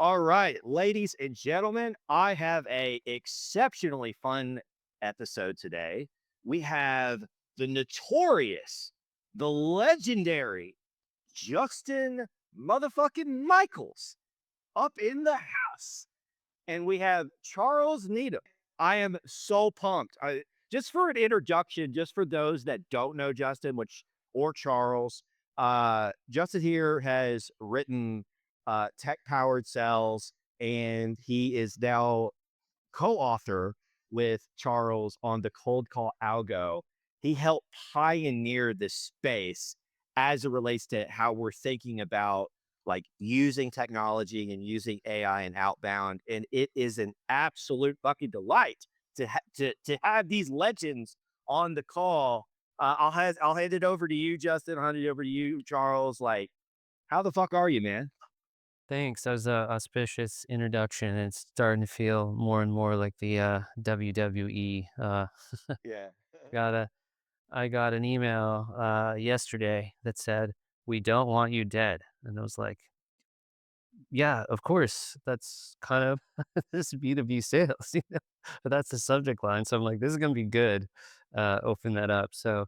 All right, ladies and gentlemen, I have a exceptionally fun episode today. We have the notorious, the legendary Justin motherfucking Michaels up in the house. And we have Charles Needham. I am so pumped. Just for an introduction, just for those that don't know Justin, which or Charles, Justin here has written Tech Powered Cells, and he is now co-author with Charles on the cold call algo. He helped pioneer this space as it relates to how we're thinking about like using technology and using AI and outbound. And it is an absolute fucking delight to have these legends on the call. I'll hand it over to you, Justin. I'll hand it over to you, Charles. Like, how the fuck are you, man? Thanks. That was a auspicious introduction. It's starting to feel more and more like the WWE. Yeah. Got a, I got an email yesterday that said, "We don't want you dead," and I was like, "Yeah, of course. That's kind of this B2B sales, you know." But that's the subject line, so I'm like, "This is gonna be good." Open that up. So,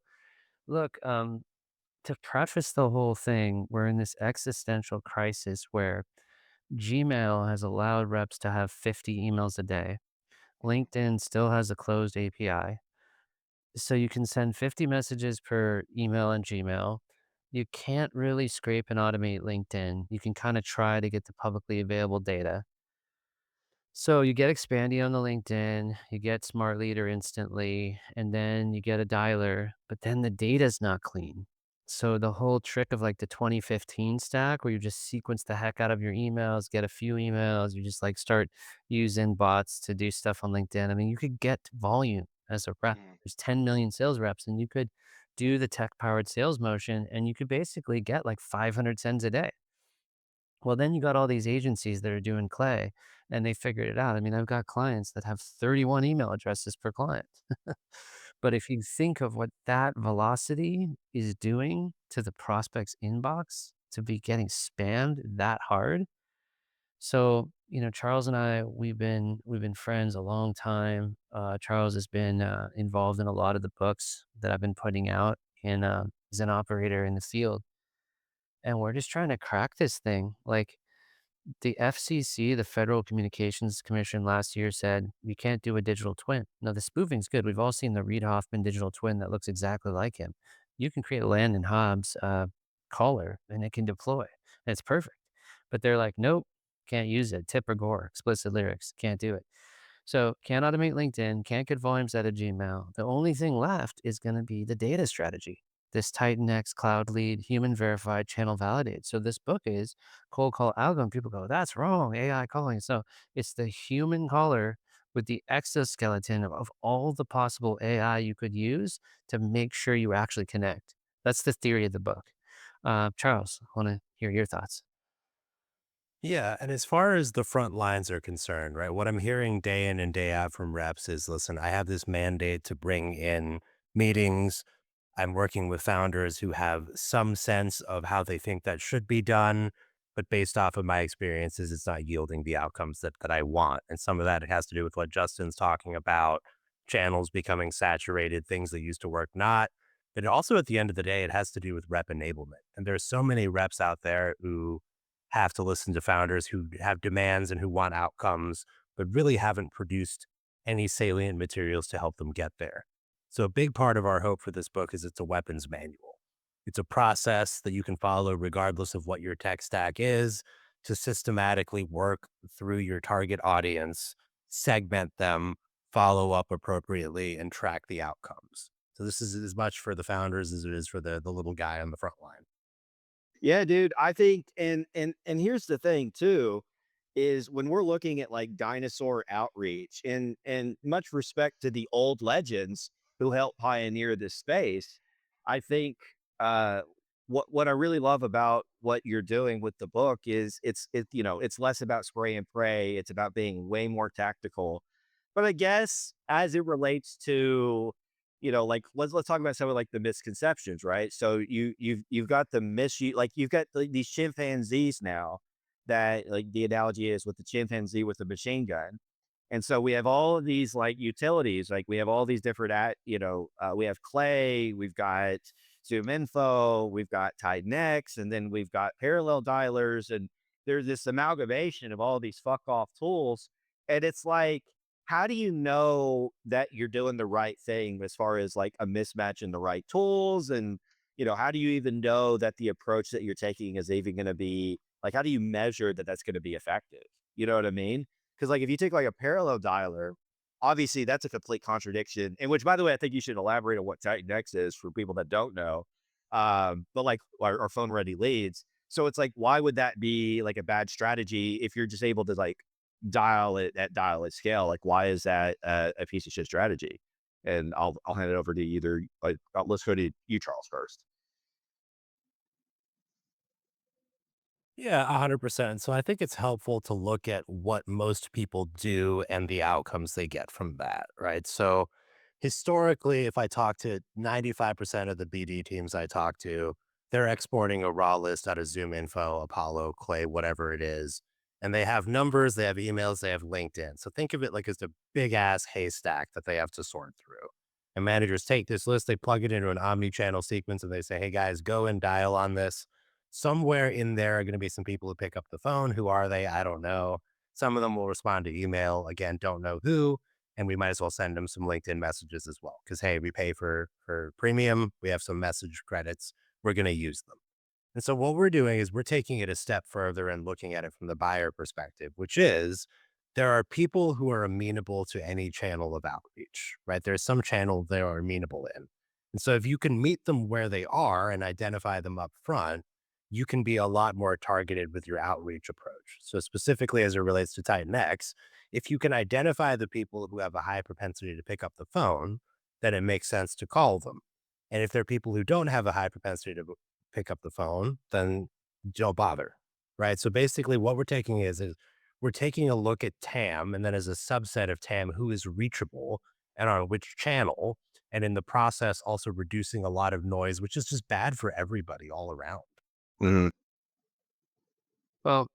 look, to preface the whole thing, we're in this existential crisis where Gmail has allowed reps to have 50 emails a day. LinkedIn still has a closed API. So you can send 50 messages per email in Gmail. You can't really scrape and automate LinkedIn. You can kind of try to get the publicly available data. So you get Expandy on the LinkedIn, you get Smart Leader instantly, and then you get a dialer, but then the data's not clean. So the whole trick of like the 2015 stack where you just sequence the heck out of your emails, get a few emails, you just like start using bots to do stuff on LinkedIn. I mean, you could get volume as a rep. Mm. There's 10 million sales reps and you could do the tech powered sales motion and you could basically get like 500 sends a day. Well, then you got all these agencies that are doing clay and they figured it out. I mean, I've got clients that have 31 email addresses per client. But if you think of what that velocity is doing to the prospect's inbox to be getting spammed that hard. So, Charles and I, we've been friends a long time. Charles has been involved in a lot of the books that I've been putting out and he's an operator in the field. And we're just trying to crack this thing. Like the FCC, the Federal Communications Commission, last year said you can't do a digital twin. Now, the spoofing's good. We've all seen the Reid Hoffman digital twin that looks exactly like him. You can create a Landon Hobbs caller and it can deploy. And it's perfect. But they're like, nope, can't use it. Tip or gore, explicit lyrics, can't do it. So can't automate LinkedIn, can't get volumes out of Gmail. The only thing left is going to be the data strategy. This Titan X cloud lead, human verified, channel validated. So this book is cold call algo, and people go, that's wrong, AI calling. So it's the human caller with the exoskeleton of all the possible AI you could use to make sure you actually connect. That's the theory of the book. Charles, I want to hear your thoughts. Yeah, and as far as the front lines are concerned, right, what I'm hearing day in and day out from reps is, listen, I have this mandate to bring in meetings. I'm working with founders who have some sense of how they think that should be done, but based off of my experiences, it's not yielding the outcomes that I want. And some of that has to do with what Justin's talking about, channels becoming saturated, things that used to work not. But also at the end of the day, it has to do with rep enablement. And there's so many reps out there who have to listen to founders who have demands and who want outcomes, but really haven't produced any salient materials to help them get there. So a big part of our hope for this book is it's a weapons manual. It's a process that you can follow regardless of what your tech stack is to systematically work through your target audience, segment them, follow up appropriately, and track the outcomes. So this is as much for the founders as it is for the little guy on the front line. Yeah, dude. I think and here's the thing too, is when we're looking at like dinosaur outreach and much respect to the old legends who helped pioneer this space, I think what I really love about what you're doing with the book is it's less about spray and pray, it's about being way more tactical. But I guess as it relates to like let's talk about some of like the misconceptions, right? So you've got the mis like you've got these chimpanzees now that like the analogy is with the chimpanzee with the machine gun. And so we have all of these like utilities, like we have all these different we have Clay, we've got Zoom Info, we've got Titan X, and then we've got parallel dialers, and there's this amalgamation of all these fuck off tools. And it's like, how do you know that you're doing the right thing as far as like a mismatch in the right tools? And, how do you even know that the approach that you're taking is even going to be like, how do you measure that that's going to be effective? You know what I mean? Because like if you take like a parallel dialer, obviously that's a complete contradiction. And which, by the way, I think you should elaborate on what Titan X is for people that don't know. But like our phone ready leads. So it's like, why would that be like a bad strategy if you're just able to like dial at scale? Like, why is that a piece of shit strategy? And I'll hand it over to either like let's go to you, Charles, first. Yeah, 100%. So I think it's helpful to look at what most people do and the outcomes they get from that, right? So historically, if I talk to 95% of the BD teams I talk to, they're exporting a raw list out of Zoom Info, Apollo, Clay, whatever it is. And they have numbers, they have emails, they have LinkedIn. So think of it like it's a big ass haystack that they have to sort through. And managers take this list, they plug it into an omni-channel sequence, and they say, hey guys, go and dial on this. Somewhere in there are going to be some people who pick up the phone. Who are they? I don't know. Some of them will respond to email. Again, don't know who. And we might as well send them some LinkedIn messages as well. Because hey, we pay for premium. We have some message credits. We're going to use them. And so what we're doing is we're taking it a step further and looking at it from the buyer perspective, which is there are people who are amenable to any channel of outreach, right? There's some channel they are amenable in. And so if you can meet them where they are and identify them up front, you can be a lot more targeted with your outreach approach. So specifically as it relates to Titan X, if you can identify the people who have a high propensity to pick up the phone, then it makes sense to call them. And if there are people who don't have a high propensity to pick up the phone, then don't bother. Right. So basically what we're taking is we're taking a look at TAM and then as a subset of TAM, who is reachable and on which channel. And in the process, also reducing a lot of noise, which is just bad for everybody all around. Mhm. Well,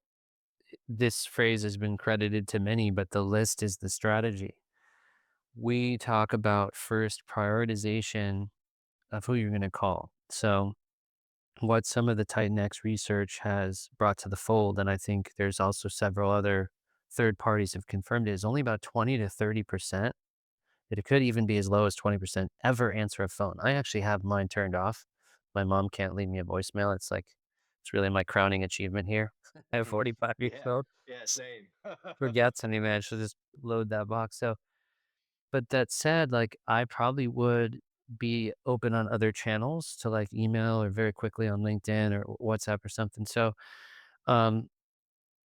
this phrase has been credited to many, but the list is the strategy. We talk about first prioritization of who you're going to call. So, what some of the Titan X research has brought to the fold, and I think there's also several other third parties have confirmed it, is only about 20 to 30%. It could even be as low as 20% ever answer a phone. I actually have mine turned off. My mom can't leave me a voicemail. It's like, it's really my crowning achievement here. I have 45 years Yeah. old. Yeah. Same. Forgets and he managed to just load that box. So, but that said, like I probably would be open on other channels to like email or very quickly on LinkedIn or WhatsApp or something. So, um,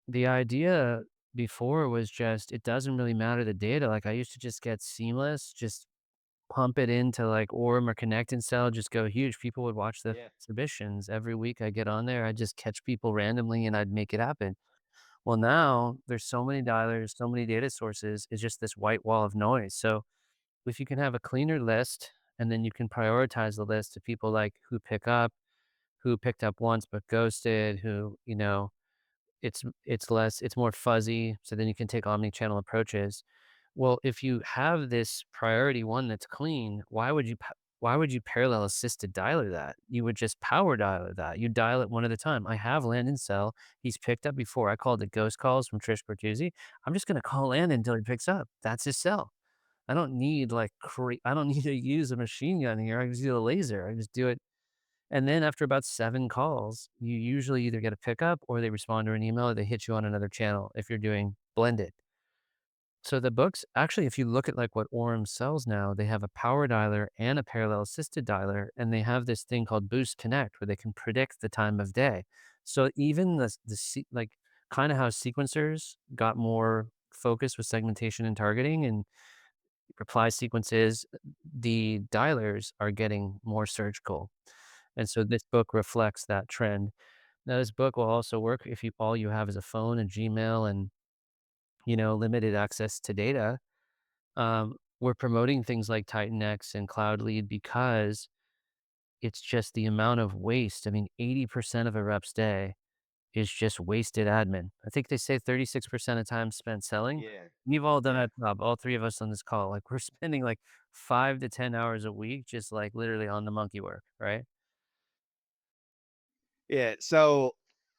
the idea before was just it doesn't really matter the data. Like I used to just get seamless, just pump it into like Orem or Connect and Sell, just go huge. People would watch the Yeah. exhibitions every week. I get on there, I just catch people randomly and I'd make it happen. Well, now there's so many dialers, so many data sources. It's just this white wall of noise. So if you can have a cleaner list and then you can prioritize the list of people like who pick up, who picked up once but ghosted, who, it's more fuzzy, so then you can take omni-channel approaches. Well, if you have this priority one that's clean, why would you parallel assisted dialer that? You would just power dialer that. You dial it one at a time. I have Landon Cell. He's picked up before. I called it ghost calls from Trish Bertuzzi. I'm just gonna call Landon until he picks up. That's his cell. I don't need I don't need to use a machine gun here. I just do a laser. I just do it. And then after about 7 calls, you usually either get a pickup or they respond to an email or they hit you on another channel if you're doing blended. So the books actually, if you look at like what Orem sells now, they have a power dialer and a parallel assisted dialer, and they have this thing called Boost Connect where they can predict the time of day. So even like kind of how sequencers got more focused with segmentation and targeting and reply sequences, the dialers are getting more surgical. And so this book reflects that trend. Now, this book will also work if all you have is a phone and Gmail and limited access to data. We're promoting things like Titan X and Cloud Lead because it's just the amount of waste. I mean, 80% of a rep's day is just wasted admin. I think they say 36% of time spent selling. Yeah. We've all done Yeah. that job, all three of us on this call. Like we're spending like 5 to 10 hours a week just like literally on the monkey work, right? Yeah. So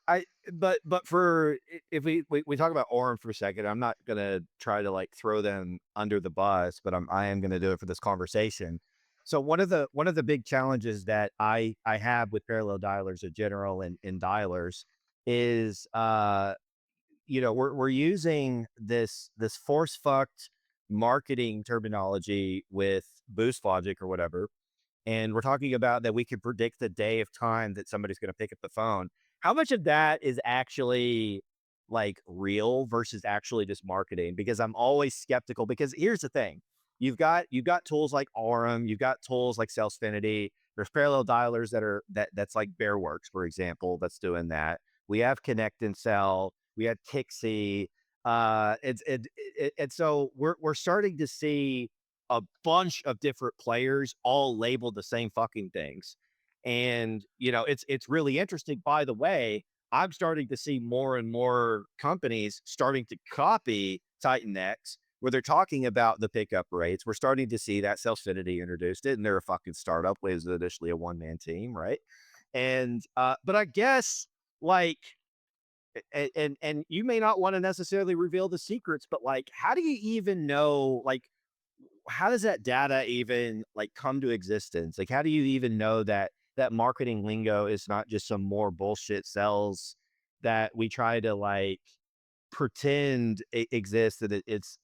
I but for if we talk about Orem for a second, I'm not gonna try to like throw them under the bus, but I am gonna do it for this conversation. So one of the big challenges that I have with parallel dialers in general and dialers is we're using this force fucked marketing terminology with boost logic or whatever, and we're talking about that we can predict the day of time that somebody's going to pick up the phone. How much of that is actually like real versus actually just marketing? Because I'm always skeptical. Because here's the thing: you've got tools like Orem, you've got tools like Salesfinity. There's parallel dialers that's like Bearworks, for example, that's doing that. We have Connect and Sell. We have Tixie. And so we're starting to see a bunch of different players all labeled the same fucking things. And it's really interesting. By the way, I'm starting to see more and more companies starting to copy Titan X, where they're talking about the pickup rates. We're starting to see that Selffinity introduced it, and they're a fucking startup, was initially a one-man team, right? And but I guess like and you may not want to necessarily reveal the secrets, but like how do you even know like how does that data even like come to existence? Like, how do you even know that that marketing lingo is not just some more bullshit cells that we try to like pretend it exists that it's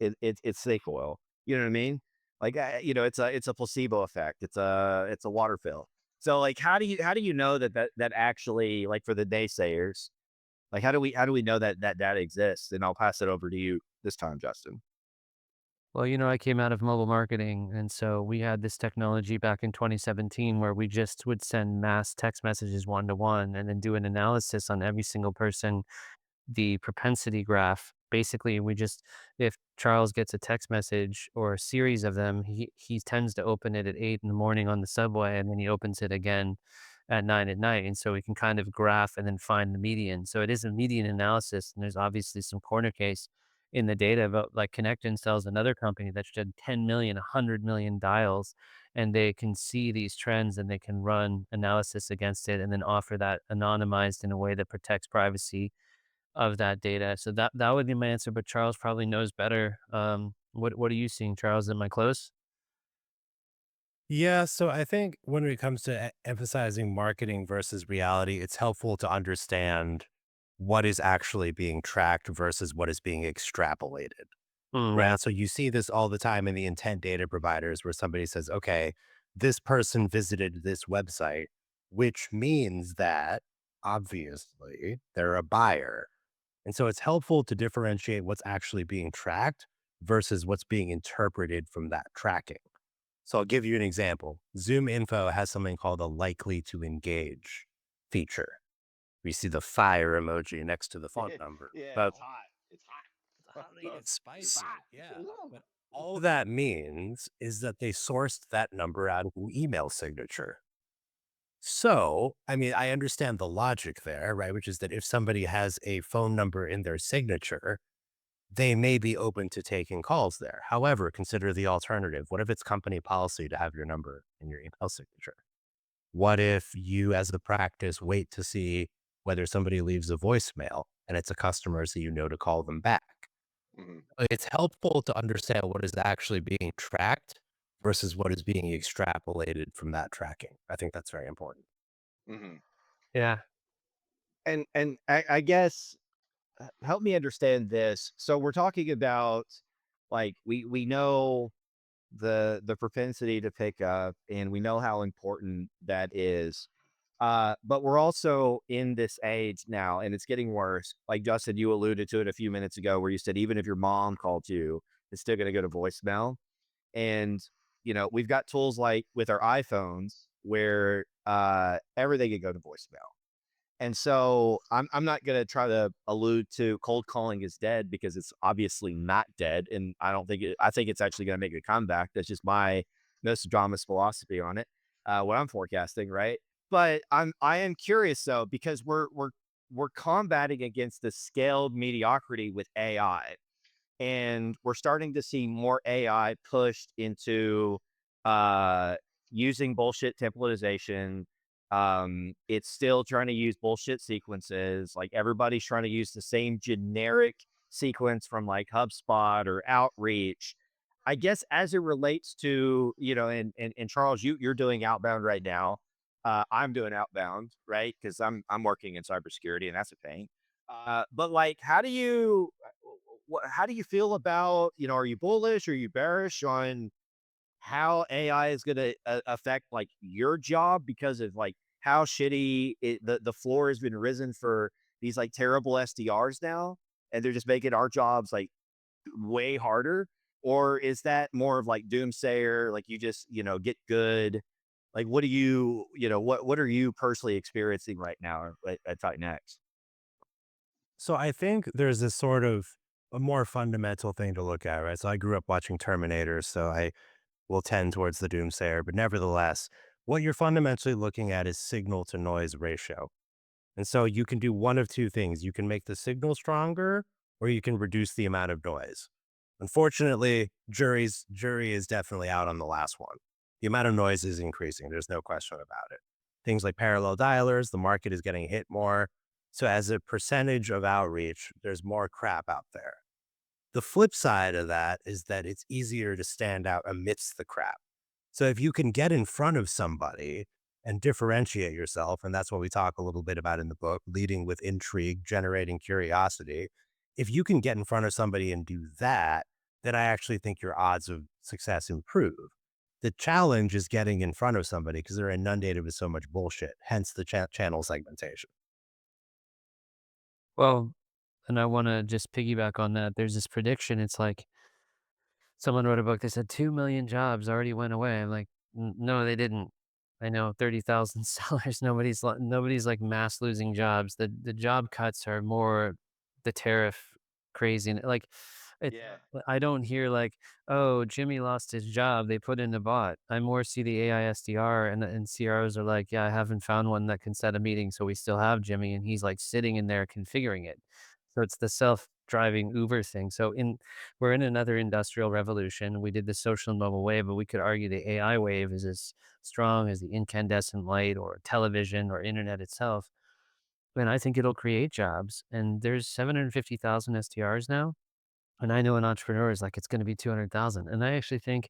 snake oil? You know what I mean? Like, it's a placebo effect. It's a water fill. So, like, how do you know that actually like for the naysayers? Like, how do we know that that data exists? And I'll pass it over to you this time, Justin. Well, I came out of mobile marketing, and so we had this technology back in 2017 where we just would send mass text messages one to one and then do an analysis on every single person, the propensity graph. Basically, we just if Charles gets a text message or a series of them, he tends to open it at 8 in the morning on the subway, and then he opens it again at 9 at night. And so we can kind of graph and then find the median. So it is a median analysis, and there's obviously some corner case in the data about like Connect sells another company that's done 10 million, 100 million dials, and they can see these trends and they can run analysis against it and then offer that anonymized in a way that protects privacy of that data. So that would be my answer, but Charles probably knows better. What are you seeing, Charles? Am I close? Yeah, so I think when it comes to emphasizing marketing versus reality, it's helpful to understand what is actually being tracked versus what is being extrapolated. Yeah. Right. So you see this all the time in the intent data providers where somebody says, okay, this person visited this website, which means that obviously they're a buyer. And so it's helpful to differentiate what's actually being tracked versus what's being interpreted from that tracking. So I'll give you an example. Zoom Info has something called a likely to engage feature. We see the fire emoji next to the phone number. Yeah, But it's hot. It's hot. it's It's spicy. hot. Yeah. But all that means is that they sourced that number out of an email signature. So, I mean, I understand the logic there, right? Which is that if somebody has a phone number in their signature, they may be open to taking calls there. However, consider the alternative. What if it's company policy to have your number in your email signature? What if you, as the practice, wait to see whether somebody leaves a voicemail and it's a customer so you know to call them back? Mhm, It's helpful to understand what is actually being tracked versus what is being extrapolated from that tracking. I think that's very important. mhm. Yeah. And I guess help me understand this. So we're talking about like we know the propensity to pick up, and we know how important that is. But we're also in this age now, and it's getting worse. Like Justin, you alluded to it a few minutes ago, where you said even if your mom called you, it's still going to go to voicemail. And we've got tools like with our iPhones where everything can go to voicemail. And so I'm not gonna try to allude to cold calling is dead because it's obviously not dead, and I think it's actually gonna make a comeback. That's just my Nostradamus philosophy on it, what I'm forecasting, right? But I am curious though because we're we're combating against the scaled mediocrity with AI, and we're starting to see more AI pushed into uh, using bullshit templatization. It's still trying to use bullshit sequences. Like everybody's trying to use the same generic sequence from like HubSpot or Outreach. I guess as it relates to, and Charles, you're doing outbound right now. I'm doing outbound, right? Because I'm working in cybersecurity and that's a pain. But like, how do you feel about, are you bullish or are you bearish on how AI is going to affect like your job because of like how shitty the floor has been risen for these like terrible SDRs now, and they're just making our jobs like way harder? Or is that more of like doomsayer, like you just, get good? Like, what do what are you personally experiencing right now at Fight Next? So I think there's this sort of a more fundamental thing to look at, right? So I grew up watching Terminator, so I will tend towards the doomsayer, but nevertheless, what you're fundamentally looking at is signal to noise ratio. And so you can do one of two things. You can make the signal stronger or you can reduce the amount of noise. Unfortunately, jury is definitely out on the last one. The amount of noise is increasing. There's no question about it. Things like parallel dialers, the market is getting hit more. So as a percentage of outreach, there's more crap out there. The flip side of that is that it's easier to stand out amidst the crap. So if you can get in front of somebody and differentiate yourself, and that's what we talk a little bit about in the book, leading with intrigue, generating curiosity. If you can get in front of somebody and do that, then I actually think your odds of success improve. The challenge is getting in front of somebody because they're inundated with so much bullshit, hence the channel segmentation. Well, and I want to just piggyback on that. There's this prediction. It's like someone wrote a book. They said 2 million jobs already went away. I'm like, No, they didn't. I know 30,000 sellers. Nobody's like mass losing jobs. The job cuts are more the tariff crazy. And like, it's Yeah. I don't hear like, oh, Jimmy lost his job. They put in a bot. I more see the AI SDR and CROs are like, yeah, I haven't found one that can set a meeting. So we still have Jimmy. And he's like sitting in there configuring it. So it's the self-driving Uber thing. We're in another industrial revolution. We did the social and mobile wave, but we could argue the AI wave is as strong as the incandescent light or television or internet itself. And I think it'll create jobs. And there's 750,000 STRs now. And I know an entrepreneur is like, it's going to be 200,000. And I actually think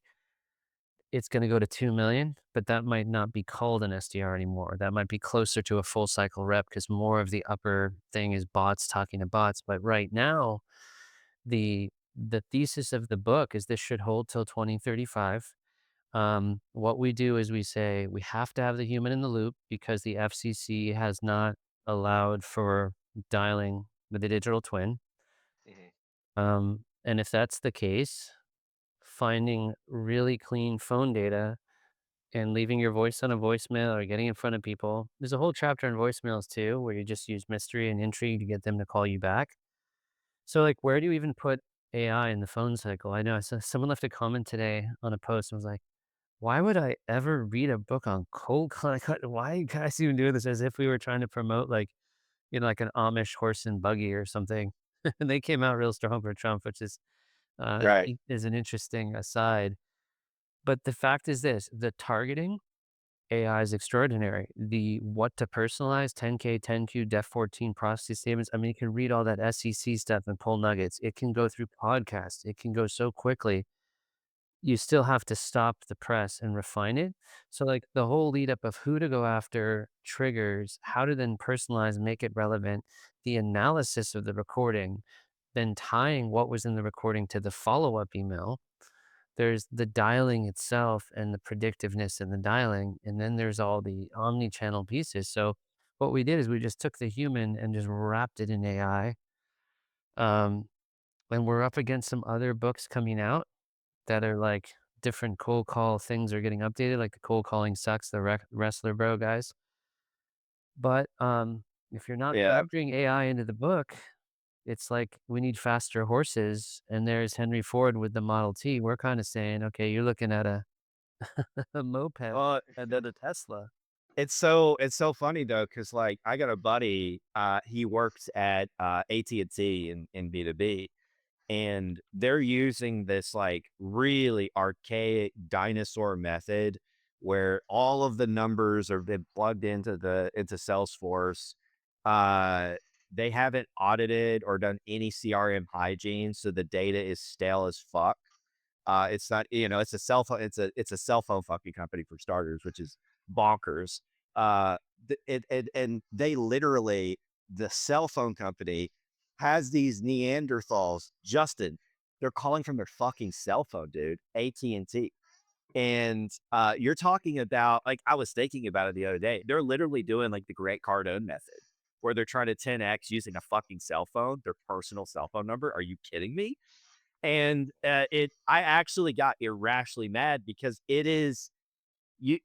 it's going to go to 2 million, but that might not be called an SDR anymore. That might be closer to a full cycle rep because more of the upper thing is bots talking to bots. But right now, the thesis of the book is this should hold till 2035. What we do is we say we have to have the human in the loop because the FCC has not allowed for dialing with the digital twin. Mhm. And if that's the case, finding really clean phone data and leaving your voice on a voicemail or getting in front of people. There's a whole chapter in voicemails too, where you just use mystery and intrigue to get them to call you back. So, like, where do you even put AI in the phone cycle? I know someone left a comment today on a post and was like, why would I ever read a book on cold call? Like, why are you guys even doing this? As if we were trying to promote, like, like an Amish horse and buggy or something. And they came out real strong for Trump, which Right. is an interesting aside. But the fact is this: the targeting AI is extraordinary. The what to personalize 10K, 10Q, Def 14 processing statements. I mean, you can read all that SEC stuff and pull nuggets. It can go through podcasts. It can go so quickly. You still have to stop the press and refine it. So, like the whole lead up of who to go after, triggers, how to then personalize, make it relevant, the analysis of the recording, then tying what was in the recording to the follow up email. There's the dialing itself and the predictiveness in the dialing, and then there's all the omni-channel pieces. So what we did is we just took the human and just wrapped it in AI. Um, and we're up against some other books coming out that are like different cold call things are getting updated, like the cold calling sucks, the wrestler bro guys. But if you're not Yeah. factoring AI into the book, it's like we need faster horses. And there's Henry Ford with the Model T. We're kind of saying, okay, you're looking at a moped Uh, and then a Tesla. it's so funny though, because like I got a buddy, he works at AT&T in B2B, and they're using this like really archaic dinosaur method where all of the numbers are been plugged into Salesforce. Uh, they haven't audited or done any CRM hygiene, so the data is stale as fuck. It's not, it's a cell phone, it's a cell phone fucking company for starters, which is bonkers. And they literally, the cell phone company has these Neanderthals, Justin, they're calling from their fucking cell phone, dude, AT&T. And you're talking about, like, I was thinking about it the other day. They're literally doing like the Great Cardone method, where they're trying to 10x using a fucking cell phone, their personal cell phone number. Are you kidding me? And I actually got irrationally mad because it is you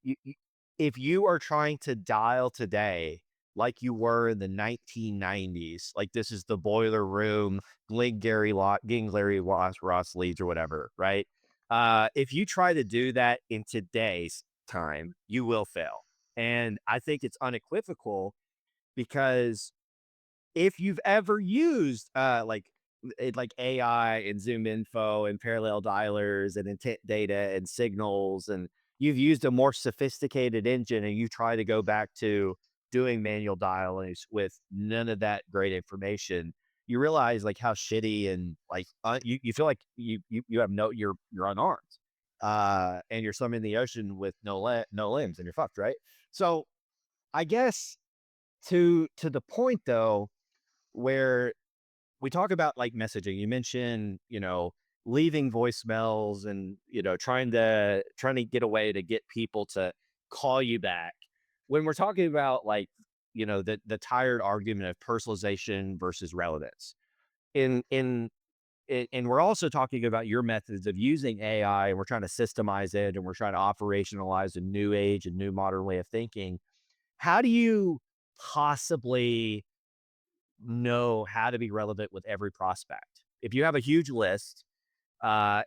if you are trying to dial today like you were in the 1990s, like this is the boiler room, Glengarry Ross Leeds or whatever, right? If you try to do that in today's time, you will fail. And I think it's unequivocal because if you've ever used like AI and Zoom info and parallel dialers and intent data and signals, and you've used a more sophisticated engine and you try to go back to doing manual dialings with none of that great information, you realize like how shitty and like you feel like you have you're unarmed. And you're swimming in the ocean with no limbs and you're fucked, right? So I guess to the point though, where we talk about like messaging. You mentioned, leaving voicemails and, trying to get a way to get people to call you back. When we're talking about like, the tired argument of personalization versus relevance. In in and we're also talking about your methods of using AI, and we're trying to systemize it and we're trying to operationalize a new age and new modern way of thinking. How do you possibly know how to be relevant with every prospect? If you have a huge list, and I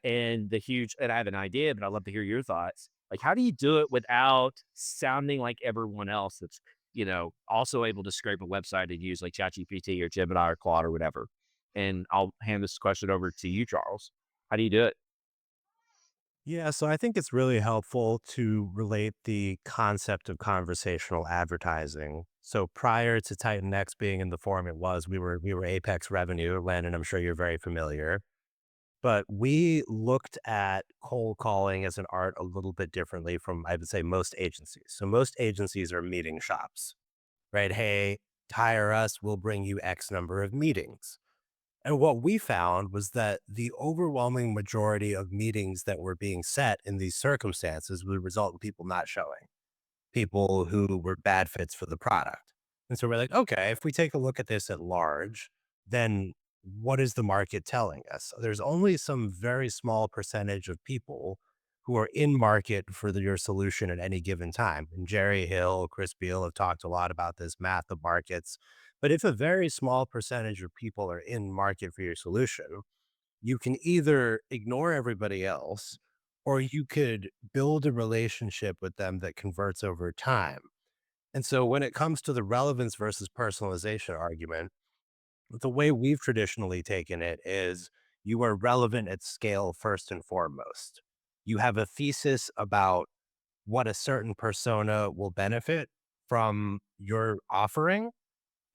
have an idea, but I'd love to hear your thoughts. Like, how do you do it without sounding like everyone else that's, also able to scrape a website and use like ChatGPT or Gemini or Claude or whatever? And I'll hand this question over to you, Charles. How do you do it? Yeah, so I think it's really helpful to relate the concept of conversational advertising. So prior to Titan X being in the form it was, we were Apex Revenue, Landon, I'm sure you're very familiar. But we looked at cold calling as an art a little bit differently from, I would say, most agencies. So most agencies are meeting shops, right? Hey, hire us, we'll bring you X number of meetings. And what we found was that the overwhelming majority of meetings that were being set in these circumstances would result in people not showing, people who were bad fits for the product. And so we're like, okay, if we take a look at this at large, then what is the market telling us? There's only some very small percentage of people who are in market for your solution at any given time. And Jerry Hill, Chris Beal have talked a lot about this math of markets. But if a very small percentage of people are in market for your solution, you can either ignore everybody else or you could build a relationship with them that converts over time. And so when it comes to the relevance versus personalization argument, the way we've traditionally taken it is you are relevant at scale first and foremost. You have a thesis about what a certain persona will benefit from your offering,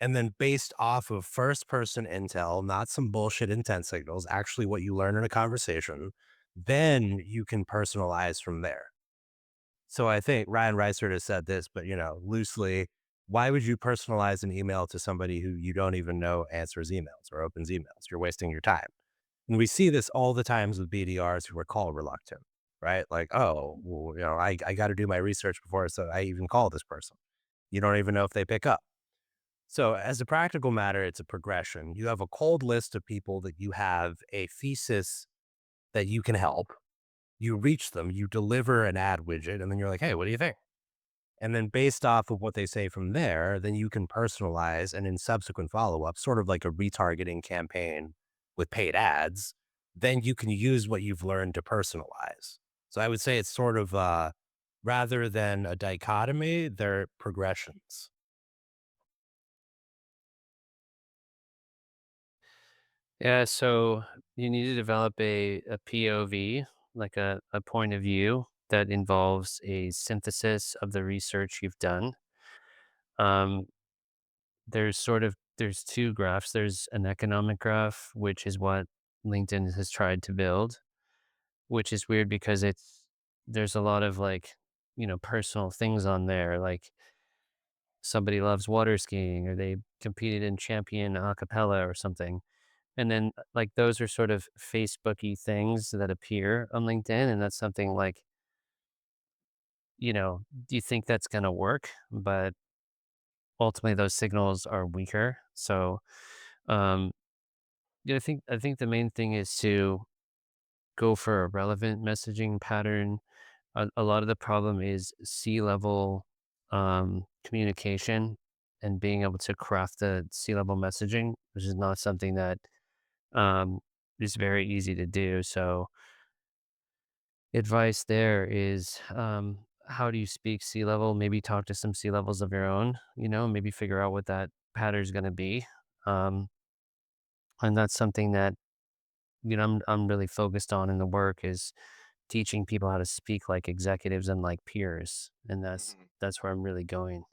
and then based off of first person intel, not some bullshit intent signals, actually what you learn in a conversation, then you can personalize from there. So I think Ryan Reiser has said this, but loosely, why would you personalize an email to somebody who you don't even know answers emails or opens emails? You're wasting your time. And we see this all the times with BDRs who are call reluctant, right? Like, oh, well, I got to do my research before so I even call this person. You don't even know if they pick up. So, as a practical matter, it's a progression. You have a cold list of people that you have a thesis that you can help. You reach them, you deliver an ad widget, and then you're like, hey, what do you think? And then, based off of what they say from there, then you can personalize and in subsequent follow up, sort of like a retargeting campaign with paid ads, then you can use what you've learned to personalize. So, I would say it's sort of rather than a dichotomy, they're progressions. Yeah, so you need to develop a POV, like a point of view that involves a synthesis of the research you've done. Um, there's two graphs. There's an economic graph, which is what LinkedIn has tried to build, which is weird because there's a lot of like, personal things on there, like somebody loves water skiing or they competed in champion a cappella or something. And then, like, those are sort of Facebooky things that appear on LinkedIn, and that's something like, do you think that's gonna work? But ultimately, those signals are weaker. So, um, I think the main thing is to go for a relevant messaging pattern. A lot of the problem is C-level, communication and being able to craft the C-level messaging, which is not something that, um, is very easy to do. So advice there is, how do you speak sea level? Maybe talk to some sea levels of your own, maybe figure out what that pattern is going to be. Um, and that's something that, I'm really focused on in the work is teaching people how to speak like executives and like peers. And Mhm. that's where I'm really going.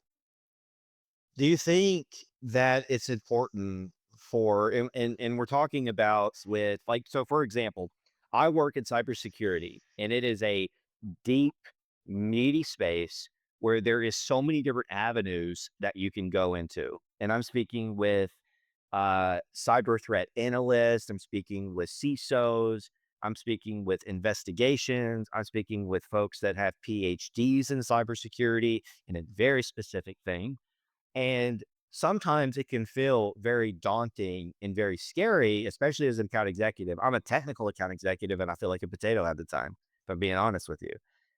Do you think that it's important for and we're talking about with like so for example, I work in cybersecurity and it is a deep, meaty space where there is so many different avenues that you can go into. And I'm speaking with cyber threat analysts, I'm speaking with CISOs, I'm speaking with investigations, I'm speaking with folks that have PhDs in cybersecurity in a very specific thing. And sometimes it can feel very daunting and very scary, especially as an account executive. I'm a technical account executive and I feel like a potato at the time, if I'm being honest with you.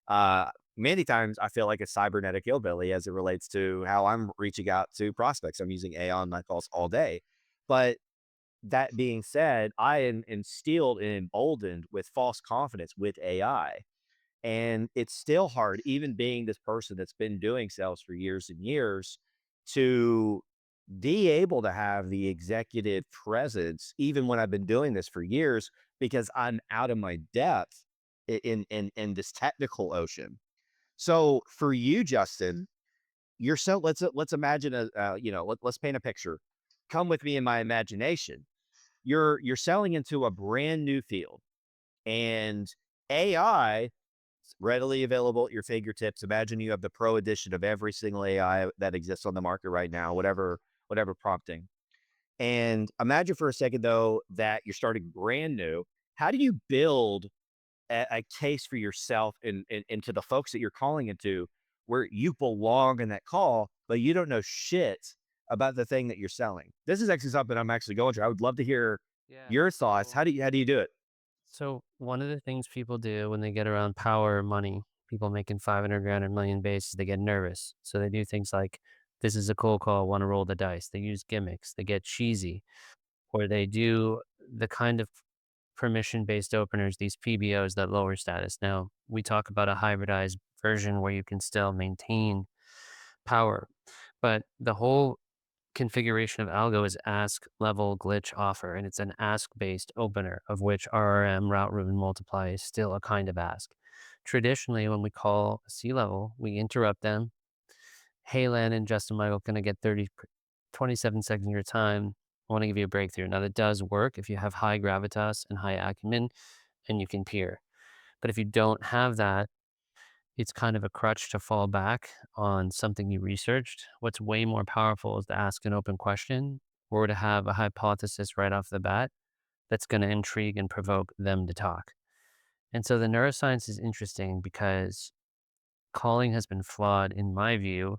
Uh, Many times I feel like a cybernetic hillbilly as it relates to how I'm reaching out to prospects. I'm using AI on my calls all day. But that being said, I am instilled and emboldened with false confidence with AI. And it's still hard, even being this person that's been doing sales for years and years, to be able to have the executive presence, even when I've been doing this for years, because I'm out of my depth in this technical ocean. So for you, Justin, you're so let's imagine let's paint a picture. Come with me in my imagination. You're selling into a brand new field, and AI readily available at your fingertips. Imagine you have the pro edition of every single AI that exists on the market right now, whatever prompting. And imagine for a second though that you're starting brand new. How do you build a case for yourself and to the folks that you're calling into where you belong in that call, but you don't know shit about the thing that you're selling? This is actually something I'm actually going through. I would love to hear Yeah. your thoughts. So, How do you do it? so one of the things people do when they get around power or money, people making 500 grand or million base, they get nervous. So they do things like, this is a cold call, want to roll the dice. They use gimmicks, they get cheesy, or they do the kind of permission-based openers, these PBOs that lower status. Now, we talk about a hybridized version where you can still maintain power, but the whole configuration of Algo is ask level glitch offer, and it's an ask-based opener, of which RRM, route root multiply is still a kind of ask. Traditionally, when we call a C level, we interrupt them. Hey, Landon, Justin Michael, can I get 27 seconds of your time? I want to give you a breakthrough. Now, that does work if you have high gravitas and high acumen and you can peer. But if you don't have that, it's kind of a crutch to fall back on something you researched. What's way more powerful is to ask an open question or to have a hypothesis right off the bat that's going to intrigue and provoke them to talk. And so the neuroscience is interesting because calling has been flawed in my view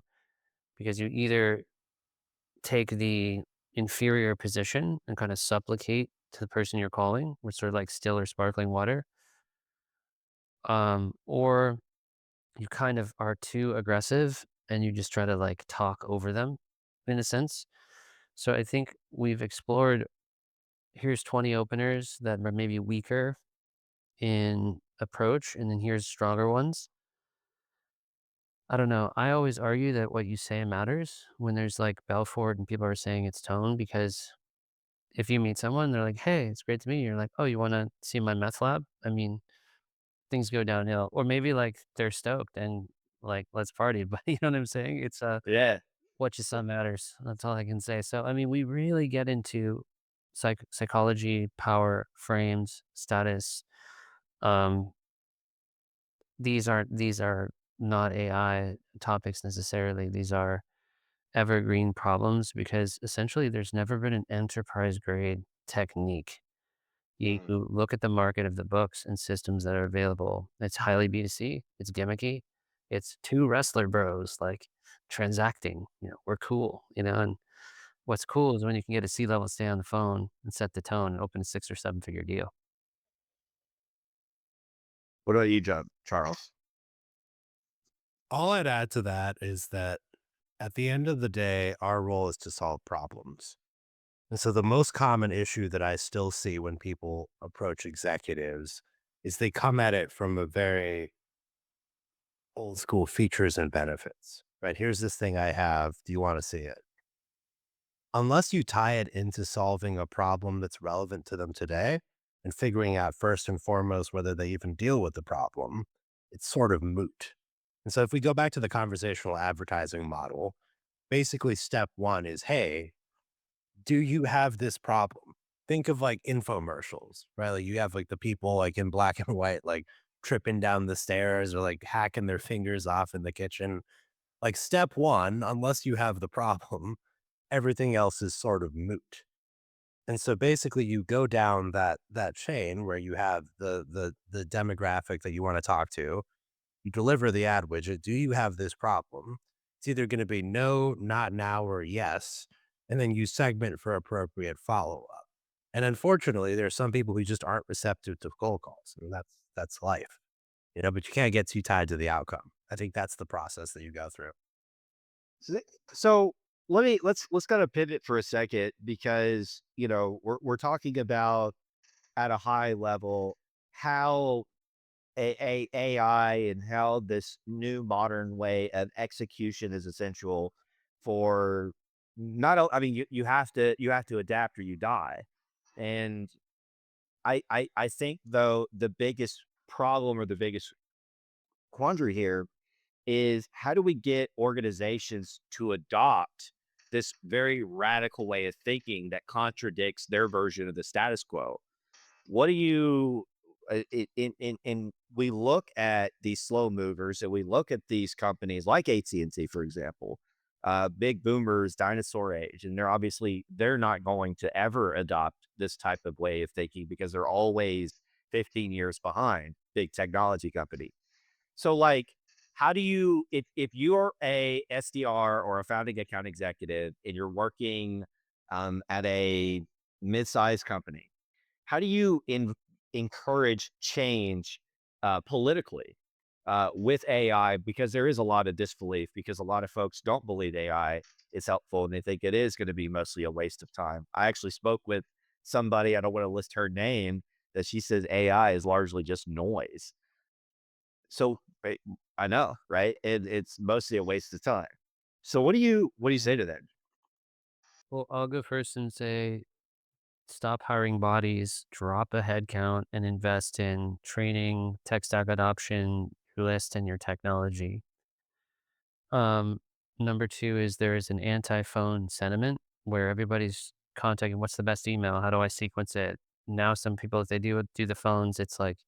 because you either take the inferior position and kind of supplicate to the person you're calling, which sort of like still or sparkling water, or you kind of are too aggressive and you just try to like talk over them in a sense. So I think we've explored here's 20 openers that are maybe weaker in approach, and then here's stronger ones. I don't know. I always argue that what you say matters when there's like Belfort and people are saying it's tone because if you meet someone, they're like, "Hey, it's great to meet you." You're like, "Oh, you want to see my meth lab?" I mean, things go downhill. Or maybe like they're stoked and like let's party. But you know what I'm saying? It's Yeah. what you saw matters. That's all I can say. So I mean, we really get into psychology, power, frames, status. Um, these are not AI topics necessarily. These are evergreen problems because essentially there's never been an enterprise grade technique. You Mm. look at the market of the books and systems that are available. It's highly B2C, it's gimmicky, it's two wrestler bros like transacting, we're cool, and what's cool is when you can get a C-level stay on the phone and set the tone and open a 6 or 7-figure deal. What about you, Charles? All I'd add to that is that at the end of the day, our role is to solve problems. And so the most common issue that I still see when people approach executives is they come at it from a very old school features and benefits, right? Here's this thing I have. Do you want to see it? Unless you tie it into solving a problem that's relevant to them today and figuring out first and foremost whether they even deal with the problem, it's sort of moot. And so if we go back to the conversational advertising model, basically step one is, hey, do you have this problem? Think of like infomercials, right? Like you have like the people like in black and white, like tripping down the stairs or like hacking their fingers off in the kitchen. Like step one, unless you have the problem, everything else is sort of moot. And so basically you go down that chain where you have the demographic that you want to talk to, you deliver the ad widget. Do you have this problem? It's either going to be no, not now, or yes. And then you segment for appropriate follow up. And unfortunately, there are some people who just aren't receptive to cold calls. And that's life, but you can't get too tied to the outcome. I think that's the process that you go through. So so let's kind of pivot for a second because we're talking about at a high level how AI and how this new modern way of execution is essential for not I mean you have to adapt or you die. And I think though the biggest problem or the biggest quandary here is how do we get organizations to adopt this very radical way of thinking that contradicts their version of the status quo? What do you in we look at these slow movers and we look at these companies like AT&T, for example, big boomers, dinosaur age, and they're not going to ever adopt this type of way of thinking because they're always 15 years behind big technology company. So like, how do you if you're a SDR or a founding account executive and you're working at a mid-sized company, how do you encourage change politically with AI? Because there is a lot of disbelief because a lot of folks don't believe AI is helpful and they think it is going to be mostly a waste of time. I actually spoke with somebody, I don't want to list her name, that she says AI is largely just noise. So right, I know, right? And it's mostly a waste of time. So what do you say to that? Well, I'll go first and say stop hiring bodies, drop a head count, and invest in training, tech stack adoption, your list, and your technology. Um, Number two is there is an anti-phone sentiment where everybody's contacting what's the best email? How do I sequence it? Now some people if they do the phones, it's like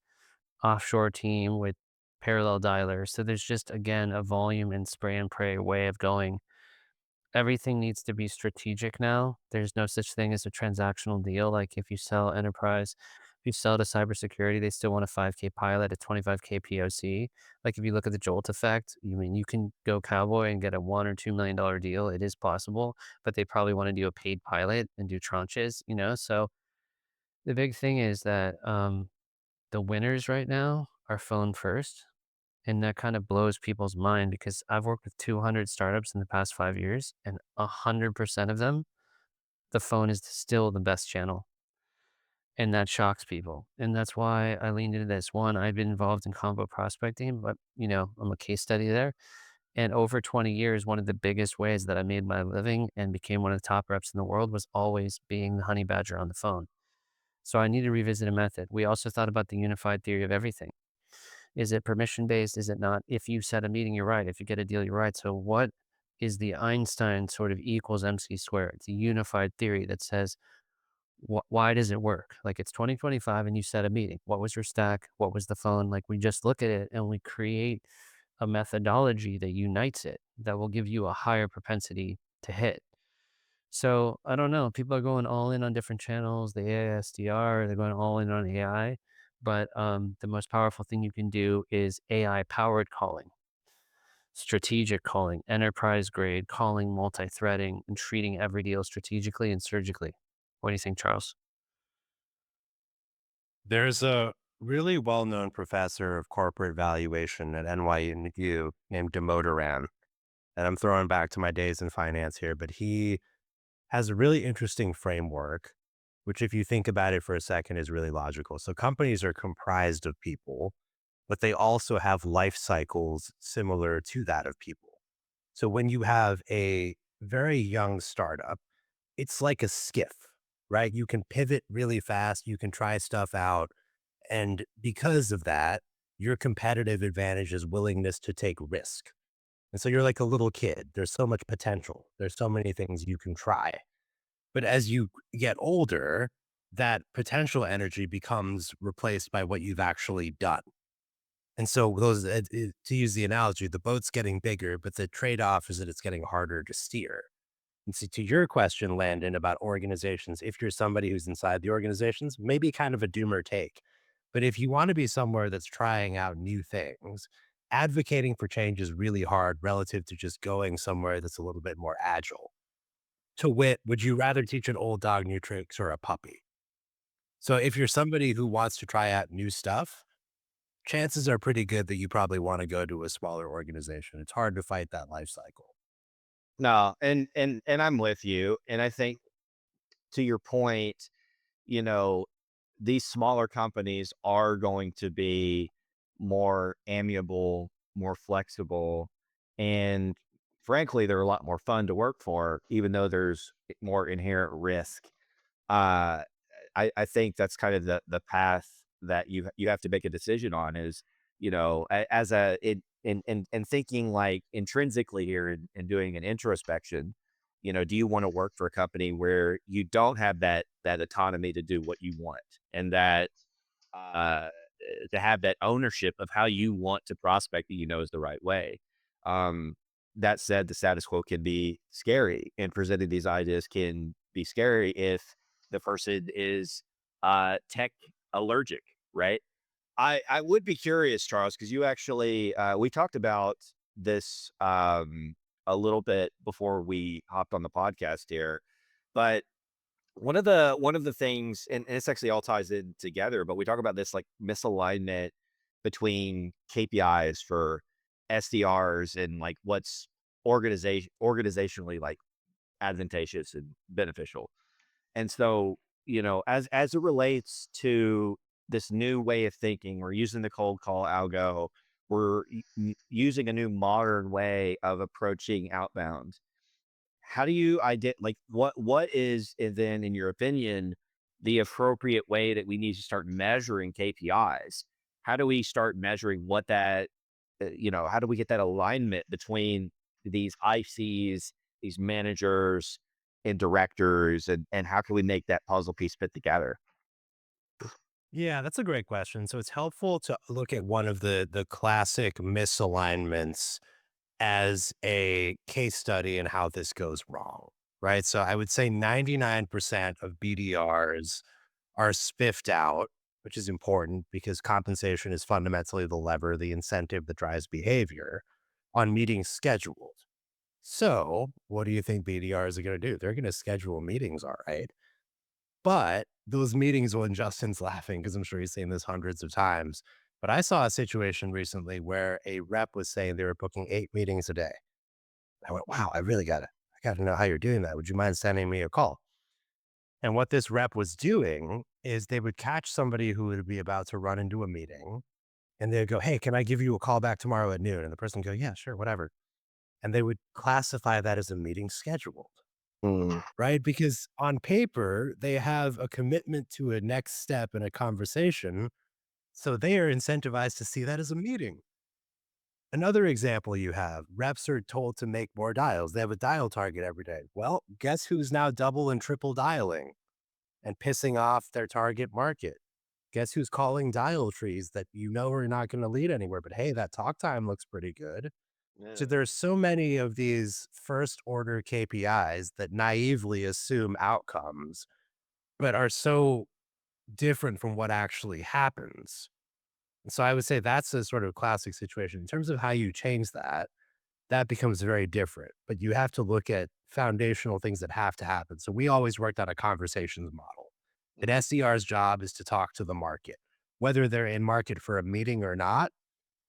offshore team with parallel dialers. So there's just again a volume and spray and pray way of going. Everything needs to be strategic now. There's no such thing as a transactional deal. Like if you sell enterprise, if you sell to cybersecurity, they still want a 5K pilot, a 25K POC. Like if you look at the Jolt effect, you can go cowboy and get a $1 or $2 million deal. It is possible, but they probably want to do a paid pilot and do tranches. So the big thing is that the winners right now are phone first. And that kind of blows people's mind because I've worked with 200 startups in the past 5 years, and 100% of them, the phone is still the best channel. And that shocks people. And that's why I leaned into this. One, I've been involved in combo prospecting, but I'm a case study there. And over 20 years, one of the biggest ways that I made my living and became one of the top reps in the world was always being the honey badger on the phone. So I need to revisit a method. We also thought about the unified theory of everything. Is it permission based? Is it not? If you set a meeting, you're right. If you get a deal, you're right. So what is the Einstein sort of E equals MC squared? It's a unified theory that says, why does it work? Like it's 2025 and you set a meeting. What was your stack? What was the phone? Like we just look at it and we create a methodology that unites it that will give you a higher propensity to hit. So I don't know. People are going all in on different channels, the AISDR, they're going all in on AI. But the most powerful thing you can do is AI powered calling, strategic calling, enterprise grade calling, multi threading, and treating every deal strategically and surgically. What do you think, Charles? There's a really well-known professor of corporate valuation at NYU named Demoteran, and I'm throwing back to my days in finance here, but he has a really interesting framework, which if you think about it for a second is really logical. So companies are comprised of people, but they also have life cycles similar to that of people. So when you have a very young startup, it's like a skiff, right? You can pivot really fast, you can try stuff out. And because of that, your competitive advantage is willingness to take risk. And so you're like a little kid. There's so much potential. There's so many things you can try. But as you get older, that potential energy becomes replaced by what you've actually done. And so to use the analogy, the boat's getting bigger, but the trade-off is that it's getting harder to steer. And so to your question, Landon, about organizations, if you're somebody who's inside the organizations, maybe kind of a doomer take. But if you want to be somewhere that's trying out new things, advocating for change is really hard relative to just going somewhere that's a little bit more agile. To wit, would you rather teach an old dog new tricks or a puppy? So if you're somebody who wants to try out new stuff, chances are pretty good that you probably want to go to a smaller organization. It's hard to fight that life cycle. No, and I'm with you. And I think to your point, you know, these smaller companies are going to be more amiable, more flexible, and frankly, they're a lot more fun to work for, even though there's more inherent risk. Uh, I think that's kind of the path that you have to make a decision on is, as in thinking like intrinsically here and doing an introspection, do you want to work for a company where you don't have that autonomy to do what you want and that uh, to have that ownership of how you want to prospect that is the right way. Um, that said, the status quo can be scary, and presenting these ideas can be scary if the person is tech allergic, right? I would be curious, Charles, because you actually we talked about this a little bit before we hopped on the podcast here, but one of the things, and this actually all ties in together, but we talk about this like misalignment between KPIs for SDRs and like what's organizationally like advantageous and beneficial. And so, as it relates to this new way of thinking, we're using the cold call algo, we're using a new modern way of approaching outbound. How do you like what is then, in your opinion, the appropriate way that we need to start measuring KPIs? How do we start measuring what that how do we get that alignment between these ICs, these managers and directors, and how can we make that puzzle piece fit together? Yeah, that's a great question. So it's helpful to look at one of the classic misalignments as a case study in how this goes wrong, right? So I would say 99% of BDRs are spiffed out, which is important because compensation is fundamentally the lever, the incentive that drives behavior on meetings scheduled. So what do you think BDRs are going to do? They're going to schedule meetings, all right. But those meetings, when Justin's laughing, because I'm sure he's seen this hundreds of times. But I saw a situation recently where a rep was saying they were booking 8 meetings a day. I went, wow, I gotta know how you're doing that. Would you mind sending me a call? And what this rep was doing is they would catch somebody who would be about to run into a meeting and they'd go, hey, can I give you a call back tomorrow at noon? And the person would go, yeah, sure, whatever. and they would classify that as a meeting scheduled, Mm. right? Because on paper, they have a commitment to a next step in a conversation. So they are incentivized to see that as a meeting. Another example you have reps are told to make more dials. They have a dial target every day. Well, guess who's now double and triple dialing and pissing off their target market? Guess who's calling dial trees that you know are not going to lead anywhere? But hey, that talk time looks pretty good. So Yeah. there's so many of these first order KPIs that naively assume outcomes, but are so different from what actually happens. So I would say that's a sort of classic situation. In terms of how you change that, that becomes very different. But you have to look at foundational things that have to happen. So we always worked on a conversations model. An SDR's job is to talk to the market. Whether they're in market for a meeting or not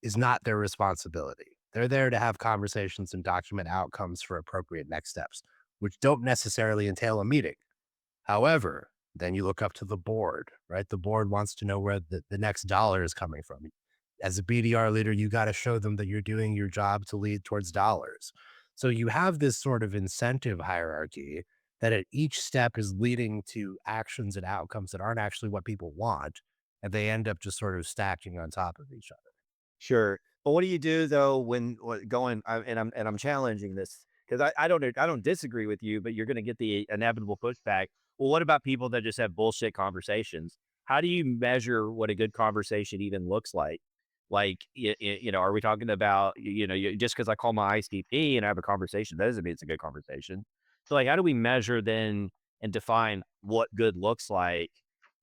is not their responsibility. They're there to have conversations and document outcomes for appropriate next steps, which don't necessarily entail a meeting. However, then you look up to the board, right? The board wants to know where the next dollar is coming from. As a BDR leader, you got to show them that you're doing your job to lead towards dollars. So you have this sort of incentive hierarchy that at each step is leading to actions and outcomes that aren't actually what people want. And they end up just sort of stacking on top of each other. Sure. But what do you do though when going and I'm challenging this because I don't disagree with you, but you're going to get the inevitable pushback. Well, what about people that just have bullshit conversations? How do you measure what a good conversation even looks like? Like, are we talking about, just because I call my ICP and I have a conversation, that doesn't mean it's a good conversation. So, like, how do we measure then and define what good looks like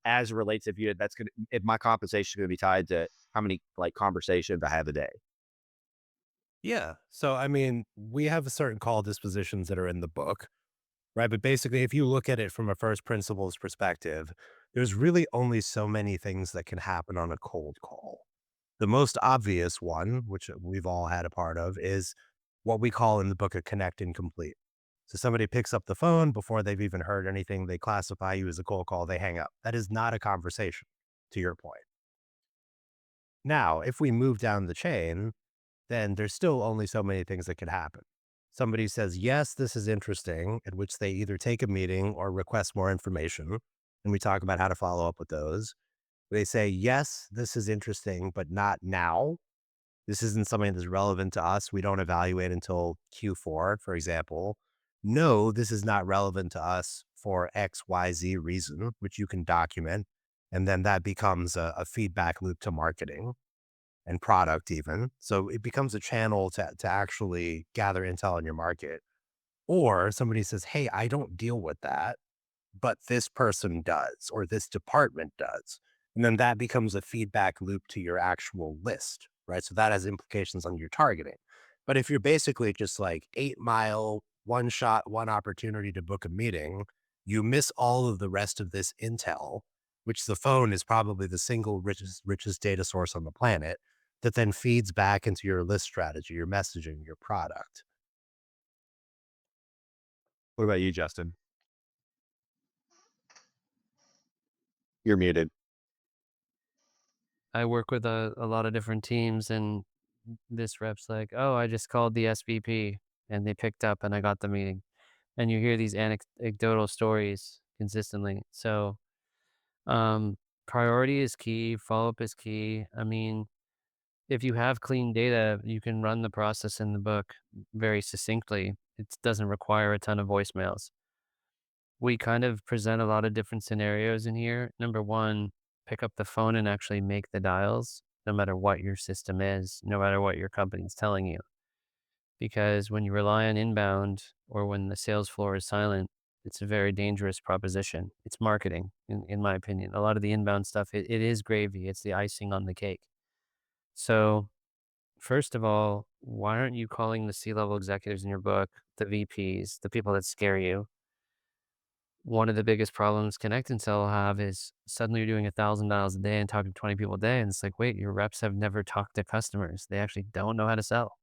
as it relates if my compensation is going to be tied to how many, like, conversations I have a day? Yeah. So, I mean, we have a certain call dispositions that are in the book, right? But basically, if you look at it from a first principles perspective, there's really only so many things that can happen on a cold call. The most obvious one, which we've all had a part of, is what we call in the book a connect incomplete. So somebody picks up the phone before they've even heard anything, they classify you as a cold call, they hang up. That is not a conversation, to your point. Now, if we move down the chain, then there's still only so many things that could happen. Somebody says, yes, this is interesting, at which they either take a meeting or request more information. And we talk about how to follow up with those. They say, yes, this is interesting, but not now. This isn't something that's relevant to us. We don't evaluate until Q4, for example. No, this is not relevant to us for XYZ reason, which you can document. And then that becomes a feedback loop to marketing and product even. So it becomes a channel to actually gather intel on your market. Or somebody says, hey, I don't deal with that, but this person does, or this department does. And then that becomes a feedback loop to your actual list, right? So that has implications on your targeting. But if you're basically just like 8 mile, one shot, one opportunity to book a meeting, you miss all of the rest of this intel, which the phone is probably the single richest data source on the planet that then feeds back into your list strategy, your messaging, your product. What about you, Justin? You're muted. I work with a lot of different teams, and this rep's like, "Oh, I just called the SVP and they picked up and I got the meeting." And you hear these anecdotal stories consistently. So, um, priority is key, follow up is key. I mean, if you have clean data, you can run the process in the book very succinctly. It doesn't require a ton of voicemails. We kind of present a lot of different scenarios in here. Number one, pick up the phone and actually make the dials, no matter what your system is, no matter what your company's telling you. Because when you rely on inbound or when the sales floor is silent, it's a very dangerous proposition. It's marketing, in my opinion. A lot of the inbound stuff, it is gravy, it's the icing on the cake. So, first of all, why aren't you calling the C level executives in your book, the VPs, the people that scare you? One of the biggest problems Connect and Sell have is suddenly you're doing 1,000 dials a day and talking to 20 people a day. And it's like, wait, your reps have never talked to customers. They actually don't know how to sell.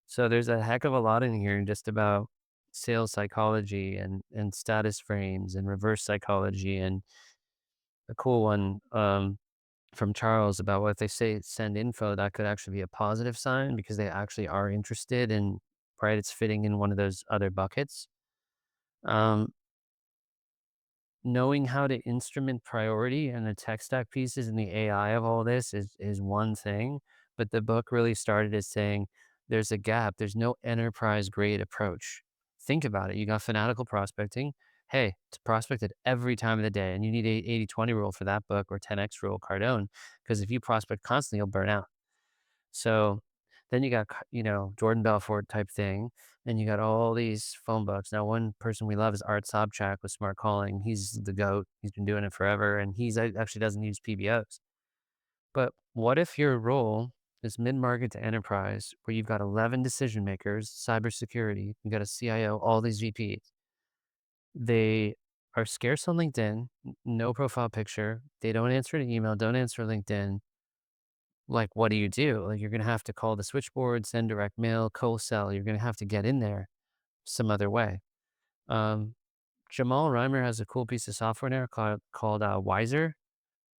So there's a heck of a lot in here just about sales psychology and status frames and reverse psychology. And a cool one, from Charles about what they say send info, that could actually be a positive sign because they actually are interested in, right? It's fitting in one of those other buckets. Um, Knowing how to instrument priority and the tech stack pieces and the AI of all this is one thing, but the book really started as saying there's a gap. There's no enterprise grade approach. Think about it. You got fanatical prospecting. Hey, it's prospected every time of the day, and you need a 80/20 rule for that book or 10x rule, Cardone, because if you prospect constantly, you'll burn out. So then you got, Jordan Belfort type thing, and you got all these phone books. Now, one person we love is Art Sobchak with Smart Calling. He's the GOAT. He's been doing it forever, and actually doesn't use PBOs. But what if your role is mid-market to enterprise, where you've got 11 decision makers, cybersecurity, you got a CIO, all these VPs. They are scarce on LinkedIn, no profile picture. They don't answer an email, don't answer LinkedIn. Like, what do you do? Like, you're gonna have to call the switchboard, send direct mail, co-sell. You're gonna have to get in there some other way. Um, Jamal Reimer has a cool piece of software now called Wiser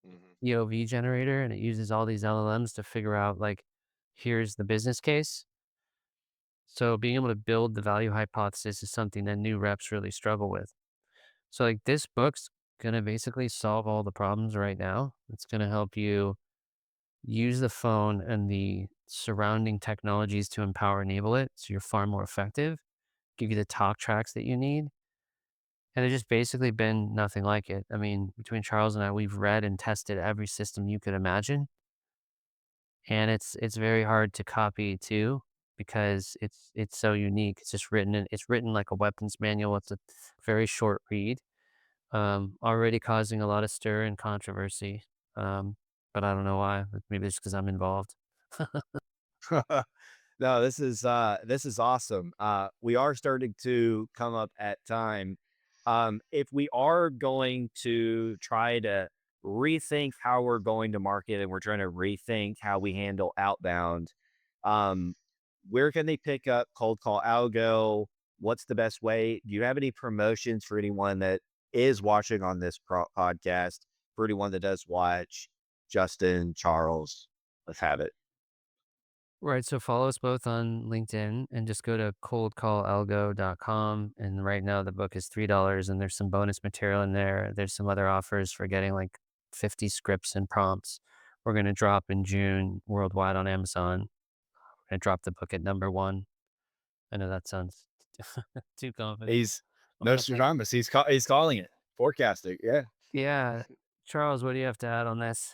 Mhm. EOV generator, and it uses all these LLMs to figure out like, here's the business case. So being able to build the value hypothesis is something that new reps really struggle with. So like this book's gonna basically solve all the problems right now. It's gonna help you use the phone and the surrounding technologies to empower enable it so you're far more effective, give you the talk tracks that you need. And it's just basically been nothing like it. I mean, between Charles and I, we've read and tested every system you could imagine. And it's very hard to copy too because it's so unique. It's written like a weapons manual. It's a very short read. Already causing a lot of stir and controversy. Um, but I don't know why. Maybe it's because I'm involved. No, this is awesome. We are starting to come up at time. If we are going to try to rethink how we're going to market and we're trying to rethink how we handle outbound, um, where can they pick up cold call algo? What's the best way? Do you have any promotions for anyone that is watching on this podcast? For anyone that does watch, Justin, Charles, let's have it. Right. So follow us both on LinkedIn and just go to coldcallalgo.com. And right now the book is $3 and there's some bonus material in there. There's some other offers for getting like 50 scripts and prompts. We're going to drop in June worldwide on Amazon. We're going to drop the book at number one. I know that sounds too confident. He's Nostradamus. He's calling it. Forecasting. Yeah. Yeah. Charles, what do you have to add on this?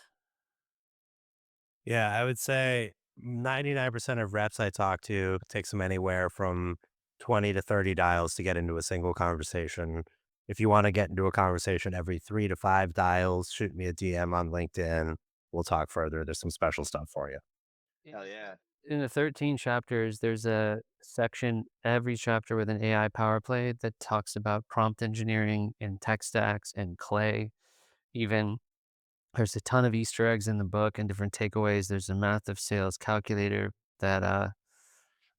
Yeah, I would say 99% of reps I talk to takes them anywhere from 20 to 30 dials to get into a single conversation. If you want to get into a conversation every 3 to 5 dials, shoot me a DM on LinkedIn. We'll talk further. There's some special stuff for you. Hell yeah. In the 13 chapters, there's a section, every chapter with an AI power play that talks about prompt engineering and tech stacks and clay. Even there's a ton of Easter eggs in the book and different takeaways. There's a math of sales calculator that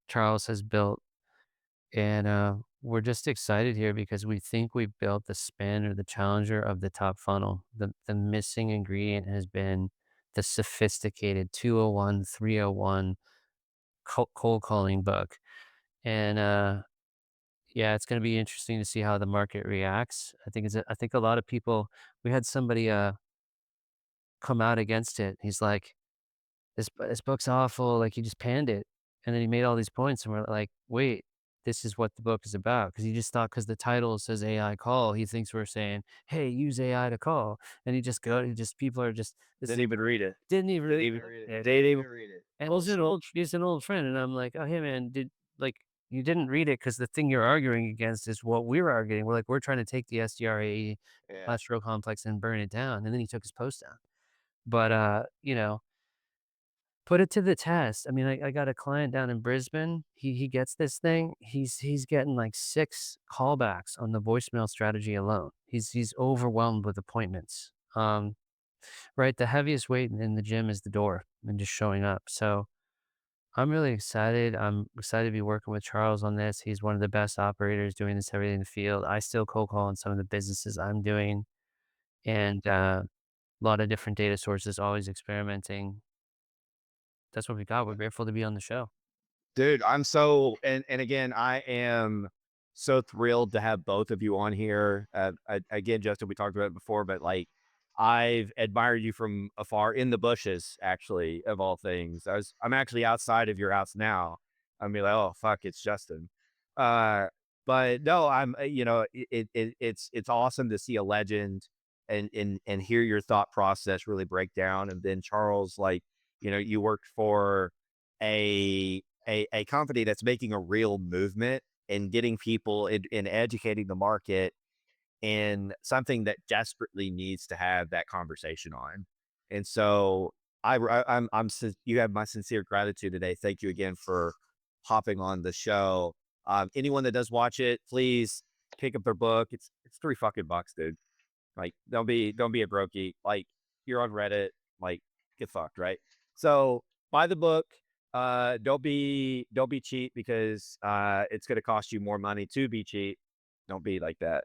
Charles has built. And we're just excited here because we think we've built the spin or the challenger of the top funnel. The missing ingredient has been the sophisticated 201, 301 cold calling book. And yeah, it's going to be interesting to see how the market reacts. I think a lot of people, we had somebody come out against it. He's like, this book's awful. Like he just panned it. And then he made all these points and we're like, wait, this is what the book is about. Cause he just thought because the title says AI call, he thinks we're saying, hey, use AI to call. And people are just, this Didn't even read it. didn't even Didn't read even read it. it. Didn't even read it. And he's an old friend. And I'm like, oh, hey man, like, you didn't read it because the thing you're arguing against is what we're arguing. We're like, we're trying to take the SDRAE Yeah. industrial complex and burn it down. And then he took his post down. But put it to the test. I mean, I got a client down in Brisbane. He gets this thing. He's getting like 6 callbacks on the voicemail strategy alone. He's overwhelmed with appointments. Right. The heaviest weight in the gym is the door and just showing up. So I'm really excited. I'm excited to be working with Charles on this. He's one of the best operators doing this everything in the field. I still cold call on some of the businesses I'm doing. And A lot of different data sources, always experimenting. That's what we got. We're grateful to be on the show. Dude, I'm so and again, I am so thrilled to have both of you on here. Again, Justin, we talked about it before, but like I've admired you from afar in the bushes, actually, of all things. I'm actually outside of your house now. I'm be like, oh fuck, it's Justin. Uh, but no, it's awesome to see a legend and hear your thought process really break down. And then Charles, like, you worked for a company that's making a real movement and getting people in educating the market in something that desperately needs to have that conversation on. And so you have my sincere gratitude today. Thank you again for hopping on the show. Anyone that does watch it, please pick up their book. It's $3 fucking, dude. Like, don't be a brokey. Like, you're on Reddit, like, get fucked, right? So buy the book. Don't be cheap because it's gonna cost you more money to be cheap. Don't be like that.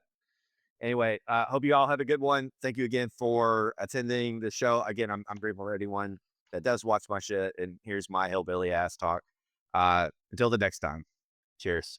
Anyway, hope you all have a good one. Thank you again for attending the show. Again, I'm grateful for anyone that does watch my shit and here's my hillbilly ass talk. Until the next time. Cheers.